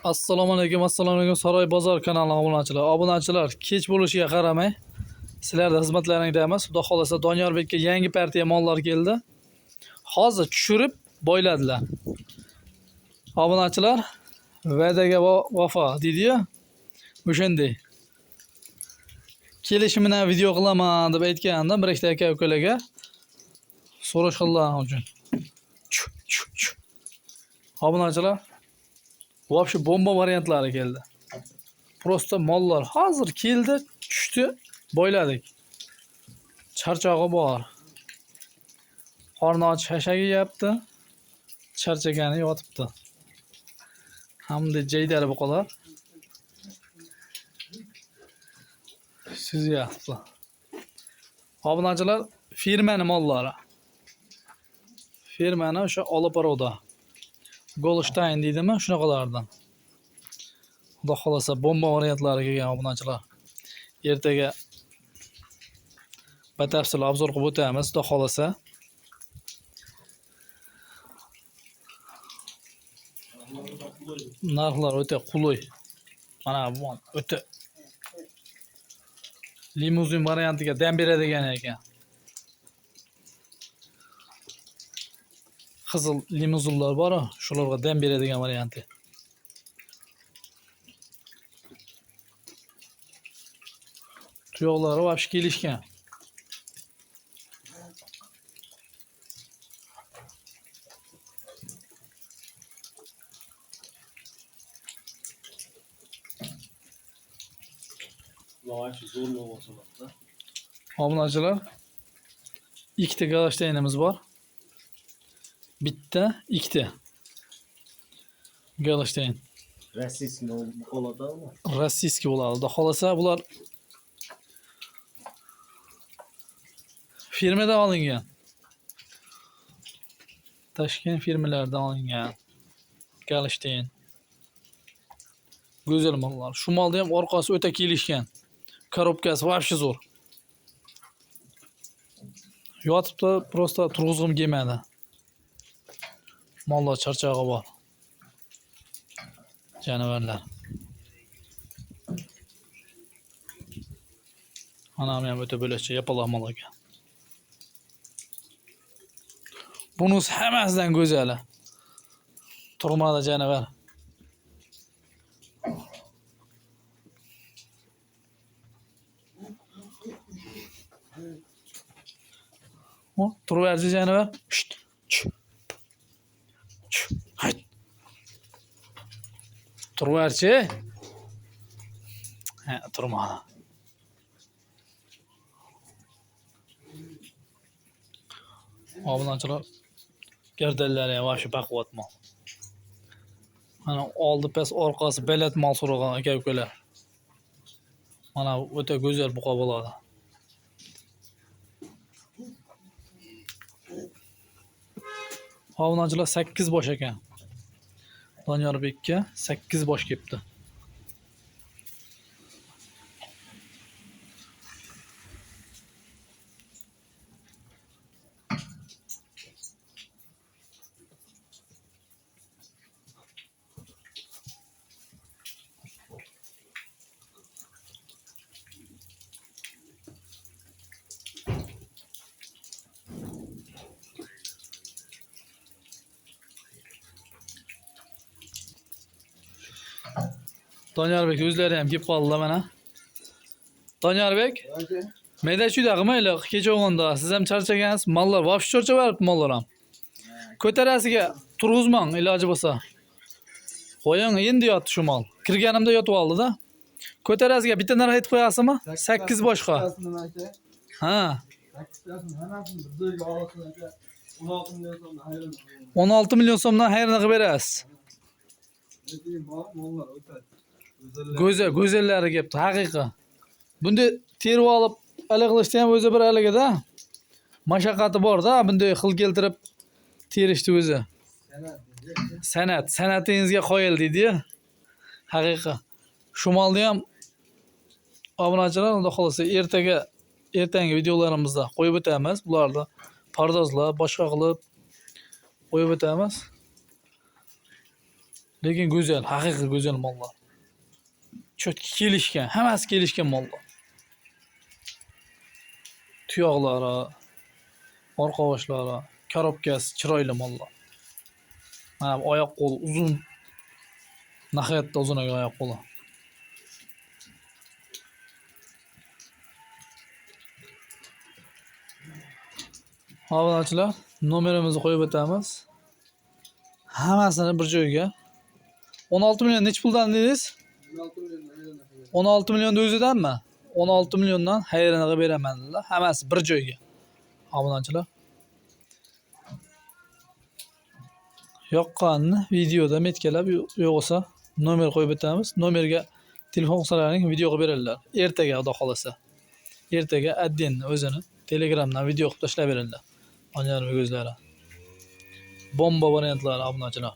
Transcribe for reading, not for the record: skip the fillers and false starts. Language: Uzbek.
Assalomu alaykum Saroy bozor kanaliga obunachilar. Obunachilar kech bo'lishiga qaramay sizlarda xizmatlaringdamiz. Xudo xolasa Donyorbekka yangi partiya mollar keldi. Hozir tushirib boyladilar. Obunachilar va'daga vafo deydi-yu. O'shanday. Kelishimini video qilaman deb aytgandim bir ikkita aka-ukalarga. So'rash qilgan uchun. Obunachilar вообще bomba variantlari keldi. Просто mollar hozir keldi, tushdi, boyladik. Charchog'i bor. Qorni och shashagi yeyapti. Charchagani yotibdi. Hamda jaydari buqalar. Sizyapti. Obunachilar firmani mollari. Firmani o'sha Olaparoda. Golstein deydimi? Shunaqalardan. Xudo xolasa bomba variantlari kelgan obunachilar. Ertaga batafsil obzor qilib o'tamiz, xudo xolasa. Narxlar o'ta qulay. Mana bu o'ta limuzin variantiga dam beradigan ekan. Qizil limuzinlar bor, shularga dam beradigan varianti. Tuyoqlari vaqti kelishgan. Obunachilar, ikkita Golsteynimiz bor. Bitta, ikkita. Golsteyn. Rossiyskiy bo'ladimi? Rossiyskiy bo'ladi. Xudo xolasa bular firmadan olingan. Toshkent firmalaridan olingan. Golsteyn. Go'zal mollar. Shu molda ham orqasi o'ta kelishgan. Korobkasi вообще zo'r. Yotibdi, просто turg'izg'im kelmadi. Mollar charchog'i bor. Jonivorlar. Anam ham o'ta bo'lakcha yapaloq mol ekan. Bunisi hammasidan go'zali. Turmada jonivor. Turverchi jonivor. Hayt. Turverchi. Ha, turmadi. Obunachilar gardallari ham vashi baquvvat mol. Mana oldi past orqasi belat mol so'ragan aka-ukalar. Mana o'ta go'zal buqa bo'ladi. Obunachilar 8 bosh ekan. Donyorbekka 8 bosh kelibdi. Donyorbek o'zlari ham kelib qoldilar mana. Donyorbek, mayda-chuyda qilmaylik, kecha o'g'onda siz ham charchagansiz, mollar vosh charchab beribdi mollar ham. Ko'tarasiga turg'izmang iloji bo'lsa. Qo'ying, endi yotdi shu mol. Kirganimda yotib oldi-da. Ko'tarasiga bitta narx aytib qo'yasizmi? 8 boshqa. Ha. 16 million so'mdan xayrni qilib berasiz. Go'zallari kelibdi, haqiqiy. Bunda terib olib iliqlashda ham o'zi bir aligida. Mashaqqati bor-da, bunday xil keltirib terishdi o'zi. Sanatingizga qoyil deydi-yu. Haqiqiy. Shu molni ham obunachilar, xudo xolasa ertangi videolarimizda qo'yib o'tamiz. Bularni pardozlab, boshqa qilib qo'yib o'tamiz. Lekin go'zal, haqiqiy go'zal mollar. Chotki kelishgan, hammasi kelishgan mollar. Tuyoqlari, orqa boshlari, korobkasi chiroyli mollar. Ha, oyoq qo'li uzun. Nihoyatda uzun oyoq qo'li. Obunachilar, nomerimizni qo'yib o'tamiz. Hammasini bir joyga. 16 million nech puldan dedingiz? 16 million o'zidanmi? 16 milliondan xayrini qilib beraman dedilar. Hammasi bir joyga. Obunachilar. Yoqqanini videoda metkalab yo'g'isa nomer qo'yib o'tamiz. Nomerga telefon qilsalaring video qilib beradilar. Ertaga xudo xolasa. Ertaga addenni o'zini Telegramdan video qilib tashlab beradilar. Onyar o'zlari. Bomba variantlar obunachilar.